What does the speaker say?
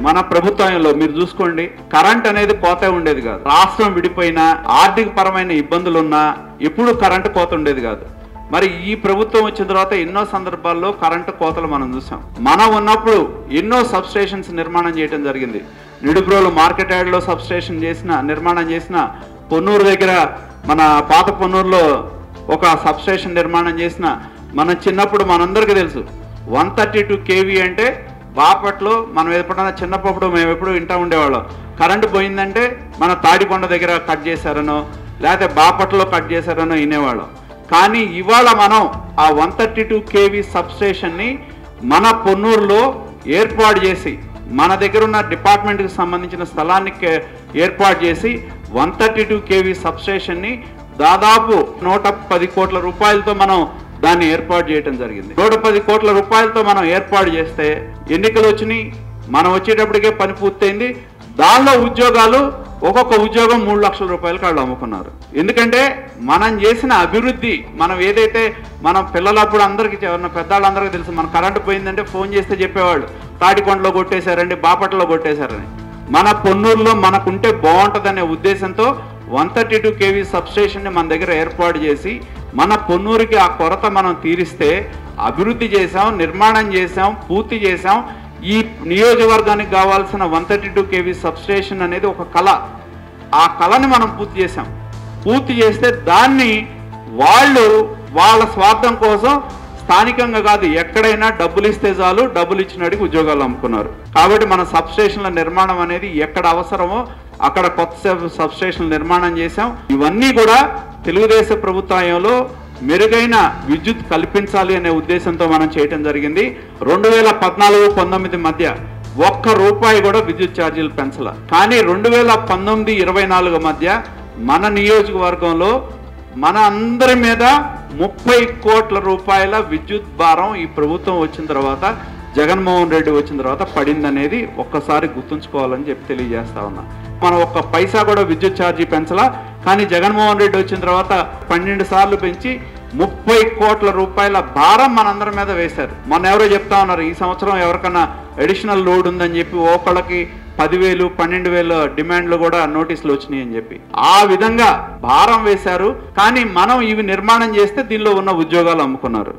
మన ప్రభుత్వంలో మీరు చూసుకోండి, కరెంట్ అనేది కోత ఉండేది కాదు. రాష్ట్రం విడిపోయినా, ఆర్థిక పరమైన ఇబ్బందులున్నా ఎప్పుడు కరెంటు కోత ఉండేది కాదు. మరి ఈ ప్రభుత్వం వచ్చిన తర్వాత ఎన్నో సందర్భాల్లో కరెంటు కోతలు మనం చూసాం. మనం ఉన్నప్పుడు ఎన్నో సబ్ స్టేషన్స్ నిర్మాణం చేయడం జరిగింది. నిడుబ్రోలు మార్కెట్ యార్డ్లో సబ్ స్టేషన్ నిర్మాణం చేసిన, పొన్నూరు దగ్గర మన పాత పొన్నూరులో ఒక సబ్ స్టేషన్ నిర్మాణం చేసిన. మన చిన్నప్పుడు మనందరికీ తెలుసు 132 kV అంటే బాపట్లో మనం ఎప్పుడైనా చిన్నప్పుడు మేము ఎప్పుడు వింటూ ఉండేవాళ్ళం. కరెంటు పోయిందంటే మన తాడికొండ దగ్గర కట్ చేశారనో లేకపోతే బాపట్లో కట్ చేశారనో వినేవాళ్ళం. కానీ ఇవాళ మనం ఆ 132 kV సబ్ స్టేషన్ని మన పొన్నూరులో ఏర్పాటు చేసి, మన దగ్గర ఉన్న డిపార్ట్మెంట్కి సంబంధించిన స్థలాన్ని ఏర్పాటు చేసి 132 kV సబ్ స్టేషన్ని దాదాపు 110 కోట్ల రూపాయలతో మనం దాన్ని ఏర్పాటు చేయడం జరిగింది. 110 కోట్ల రూపాయలతో మనం ఏర్పాటు చేస్తే ఎన్నికలు వచ్చినాయి, మనం వచ్చేటప్పటికే పని పూర్తయింది. దానిలో ఉద్యోగాలు ఒక్కొక్క ఉద్యోగం 3 లక్షల రూపాయలు వాళ్ళు అమ్ముకున్నారు. ఎందుకంటే మనం చేసిన అభివృద్ధి, మనం ఏదైతే మనం పిల్లలప్పుడు అందరికీ పెద్దవాళ్ళందరికీ తెలుసు, మన కరెంటు పోయిందంటే ఫోన్ చేస్తే చెప్పేవాళ్ళు తాడికొండలో కొట్టేశారండి, బాపట్లలో కొట్టేశారని. మన పొన్నూరులో మనకుంటే బాగుంటుందనే ఉద్దేశంతో 132 kV సబ్ స్టేషన్ని మన దగ్గర ఏర్పాటు చేసి మన పొన్నూరుకి ఆ కొరత మనం తీరిస్తే అభివృద్ధి చేసాం, నిర్మాణం చేసాం, పూర్తి చేసాం. ఈ నియోజకవర్గానికి కావాల్సిన 132 kV సబ్ స్టేషన్ అనేది ఒక కళ. ఆ కళని మనం పూర్తి చేసాం. పూర్తి చేస్తే దాన్ని వాళ్ళ స్వార్థం కోసం స్థానికంగా కాదు, ఎక్కడైనా డబ్బులు ఇస్తే చాలు, డబ్బులు ఇచ్చినడికి ఉద్యోగాలు అమ్ముకున్నారు. కాబట్టి మన సబ్ స్టేషన్ల నిర్మాణం అనేది ఎక్కడ అవసరమో అక్కడ కొత్త సబ్ స్టేషన్ల నిర్మాణం చేశాం. ఇవన్నీ కూడా తెలుగుదేశం ప్రభుత్వంలో మెరుగైన విద్యుత్ కల్పించాలి అనే ఉద్దేశంతో మనం చేయటం జరిగింది. 2014-19 మధ్య ₹1 కూడా విద్యుత్ ఛార్జీలు పెంచాల. కానీ 2019-24 మధ్య మన నియోజకవర్గంలో మన అందరి మీద 30 కోట్ల రూపాయల విద్యుత్ భారం ఈ ప్రభుత్వం వచ్చిన తర్వాత, జగన్మోహన్ రెడ్డి వచ్చిన తర్వాత పడిందనేది ఒక్కసారి గుర్తుంచుకోవాలని చెప్పి తెలియజేస్తా ఉన్నా. మనం ఒక్క పైసా కూడా విద్యుత్ ఛార్జీ పెంచలా. కానీ జగన్మోహన్ రెడ్డి వచ్చిన తర్వాత 12 సార్లు పెంచి 30 కోట్ల రూపాయల భారం మనందరి మీద వేశారు. మొన్న ఎవరో చెప్తా ఉన్నారు, ఈ సంవత్సరం ఎవరికన్నా అడిషనల్ లోడ్ ఉందని చెప్పి ఒకళ్ళకి 10,000, 12,000 డిమాండ్లు కూడా నోటీసులు వచ్చినాయి అని చెప్పి ఆ విధంగా భారం వేశారు. కానీ మనం ఇవి నిర్మాణం చేస్తే దీనిలో ఉన్న ఉద్యోగాలు అమ్ముకున్నారు.